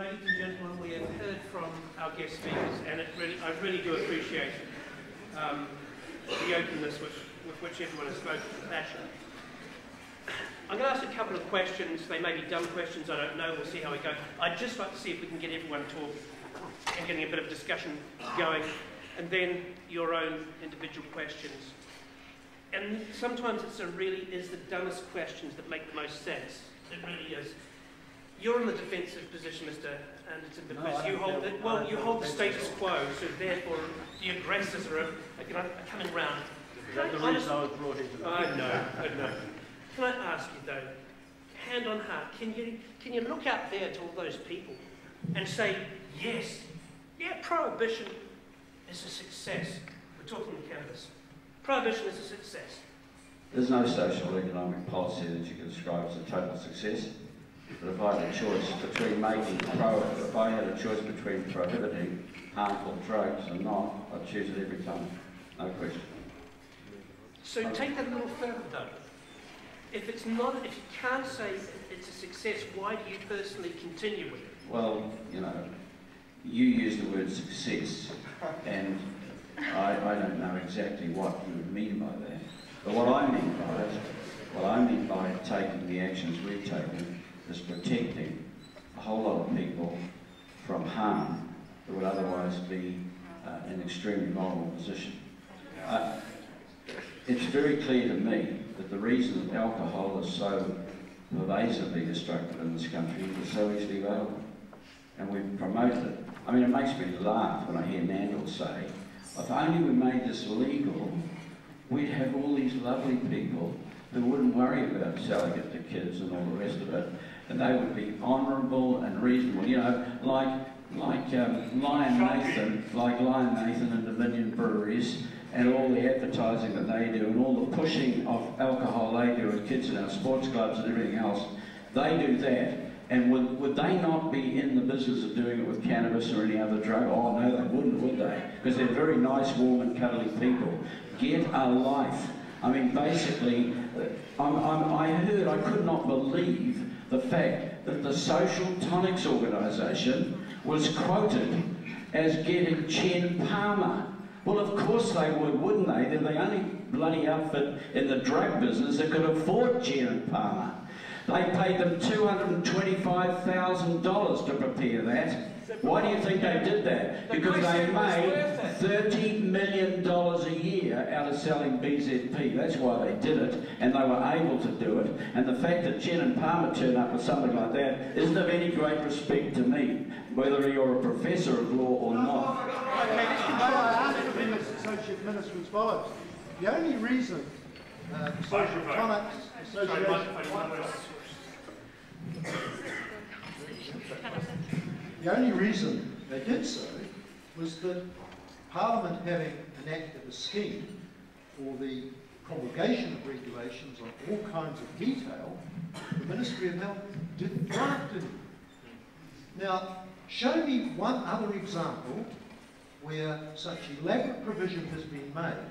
ladies and gentlemen, we have heard from our guest speakers, and I really do appreciate the openness with which everyone has spoken with passion. I'm going to ask a couple of questions. They may be dumb questions, I don't know, we'll see how we go. I'd just like to see if we can get everyone talking and getting a bit of discussion going, and then your own individual questions. And sometimes it's the dumbest questions that make the most sense. It really is. You're in the defensive position, Mr. Anderton, because you hold the status quo, so therefore the aggressors are coming round. That's the reason I was brought into I know. Can I ask you though, hand on heart, can you look out there to all those people and say, yes, yeah, prohibition is a success. We're talking cannabis. Prohibition is a success. There's no social or economic policy that you can describe as a total success. But if I had a choice between prohibiting harmful drugs and not, I'd choose it every time. No question. So take that a little further though. If you can't say it's a success, why do you personally continue with it? Well, you know, you use the word success, and I don't know exactly what you would mean by that. But what I mean by taking the actions we've taken is protecting a whole lot of people from harm that would otherwise be in an extremely vulnerable position. It's very clear to me that the reason that alcohol is so pervasively destructive in this country is it's so easily available. And we've promoted it. I mean, it makes me laugh when I hear Nandor say, if only we made this legal, we'd have all these lovely people who wouldn't worry about selling it to kids and all the rest of it, and they would be honourable and reasonable. You know, like Lion Nathan and Dominion Breweries, and all the advertising that they do, and all the pushing of alcohol they do with kids in our sports clubs and everything else, they do that. And would they not be in the business of doing it with cannabis or any other drug? Oh no, they wouldn't, would they? Because they're very nice, warm and cuddly people. Get a life. I mean, basically, I could not believe the fact that the Social Tonics organisation was quoted as getting Chen Palmer. Well, of course they would, wouldn't they? They're the only bloody outfit in the drug business that could afford Chen Palmer. They paid them $225,000 to prepare that. Why do you think they did that? Because they made $30 million a year out of selling BZP. That's why they did it, and they were able to do it. And the fact that Chen and Palmer turn up with something like that isn't of any great respect to me, whether you're a professor of law or not. Associate Minister response. The only reason the Social Tonics Association... The only reason they did so was that Parliament, having enacted a scheme for the promulgation of regulations on all kinds of detail, the Ministry of Health didn't draft it. Now, show me one other example where such elaborate provision has been made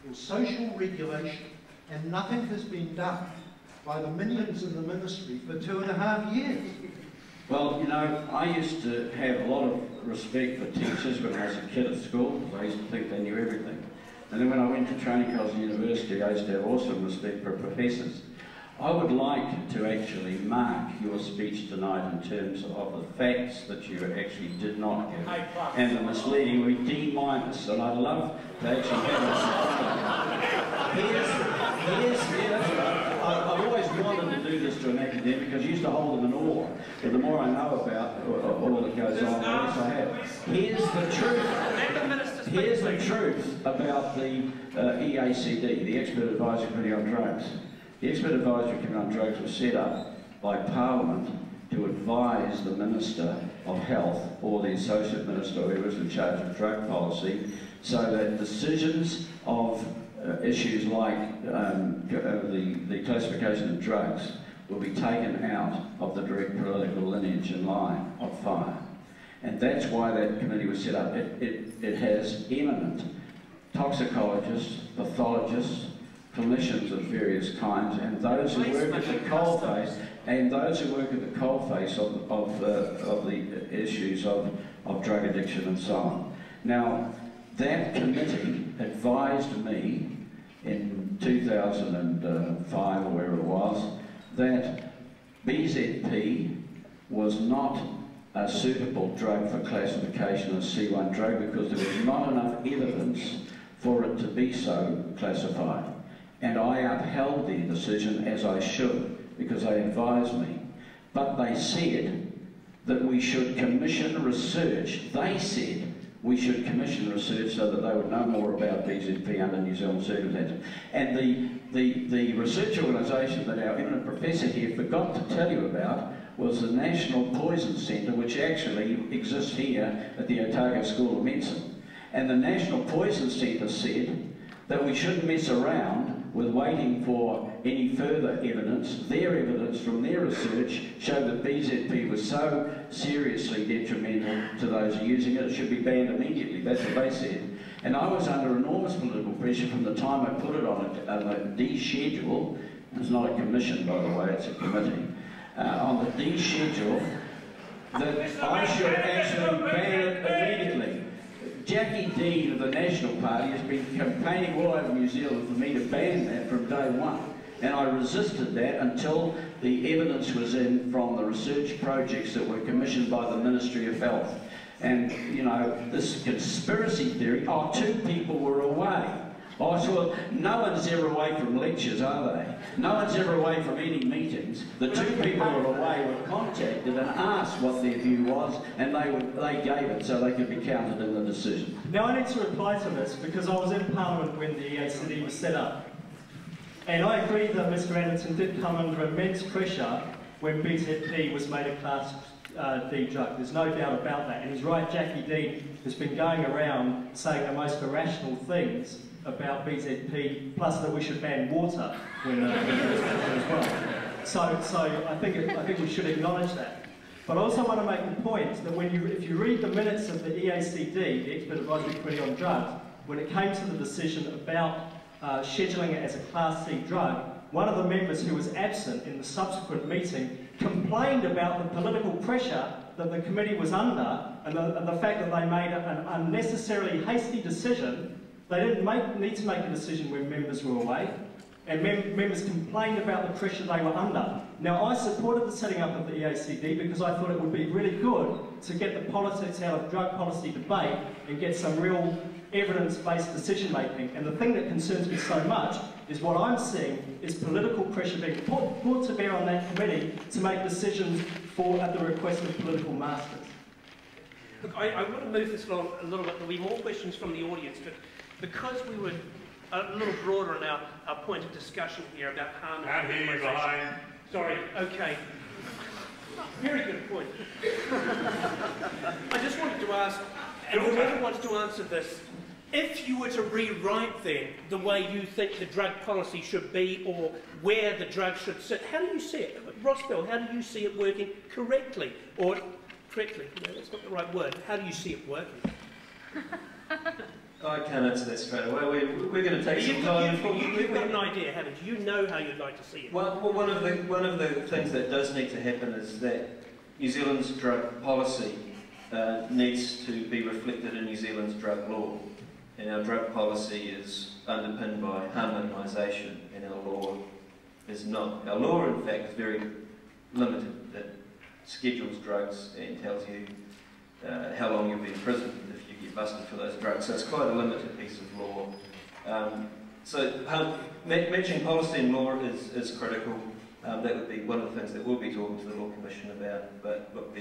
for social regulation and nothing has been done by the minions in the ministry for 2.5 years. Well, you know, I used to have a lot of respect for teachers when I was a kid at school, because I used to think they knew everything. And then when I went to training college and university, I used to have also respect for professors. I would like to actually mark your speech tonight in terms of the facts that you actually did not give, and the misleading with D-, and I'd love to actually have I've always wanted to do this to an academic, because I used to hold them in awe, but the more I know about all that goes on, the less I have. Here's the truth about the EACD, the Expert Advisory Committee on Drugs. The Expert Advisory Committee on Drugs was set up by Parliament to advise the Minister of Health or the Associate Minister, who was in charge of drug policy, so that decisions of issues like the classification of drugs will be taken out of the direct political lineage and line of fire. And that's why that committee was set up. It has eminent toxicologists, pathologists, clinicians of various kinds, and those who work at the coalface, of the issues of drug addiction and so on. Now, that committee advised me in 2005 or wherever it was that BZP was not a suitable drug for classification as C1 drug because there was not enough evidence for it to be so classified. And I upheld their decision, as I should, because they advised me. But they said that we should commission research. They said we should commission research so that they would know more about BZP under New Zealand circumstances. And the research organisation that our eminent professor here forgot to tell you about was the National Poison Centre, which actually exists here at the Otago School of Medicine. And the National Poison Centre said that we shouldn't mess around with waiting for any further evidence. Their evidence from their research showed that BZP was so seriously detrimental to those using it, it should be banned immediately. That's what they said. And I was under enormous political pressure from the time I put it on a D schedule. It's not a commission, by the way, it's a committee. On the D schedule, that I should actually ban it immediately. Jackie Dean of the National Party has been campaigning all over New Zealand for me to ban that from day one. And I resisted that until the evidence was in from the research projects that were commissioned by the Ministry of Health. And, you know, this conspiracy theory, oh, 2 people were away. Oh, so no one's ever away from lectures, are they? No one's ever away from any meetings. The 2 people who were away were contacted and asked what their view was, and they gave it so they could be counted in the decision. Now I need to reply to this because I was in Parliament when the EACD was set up. And I agree that Mr Anderton did come under immense pressure when BZP was made a Class D drug. There's no doubt about that. And he's right, Jackie Dean has been going around saying the most irrational things about BZP, plus that we should ban water when as well. So I think we should acknowledge that. But I also want to make the point that if you read the minutes of the EACD, the Expert Advisory Committee on Drugs, when it came to the decision about scheduling it as a Class C drug, one of the members who was absent in the subsequent meeting complained about the political pressure that the committee was under and the fact that they made an unnecessarily hasty decision. They didn't need to make a decision when members were away, and members complained about the pressure they were under. Now, I supported the setting up of the EACD because I thought it would be really good to get the politics out of drug policy debate and get some real evidence-based decision-making. And the thing that concerns me so much is what I'm seeing is political pressure being brought to bear on that committee to make decisions at the request of political masters. Look, I want to move this along a little bit. There'll be more questions from the audience, but because we were a little broader in our point of discussion here about harm and minimisation. Sorry, okay. Very good point. I just wanted to ask, and whoever wants to answer this, if you were to rewrite then the way you think the drug policy should be or where the drug should sit, how do you see it? Rossbell, how do you see it working correctly? Or correctly, no, that's not the right word. How do you see it working? I can't answer that straight away. We're going to take some time. You've got an idea, haven't you? You know how you'd like to see it. Well, one of the things that does need to happen is that New Zealand's drug policy needs to be reflected in New Zealand's drug law. And our drug policy is underpinned by harm minimisation, and our law is not. Our law, in fact, is very limited. It schedules drugs and tells you how long you'll be in prison if you get busted for those drugs. So it's quite a limited piece of law. So matching policy and law is critical. That would be one of the things that we'll be talking to the Law Commission about. But look,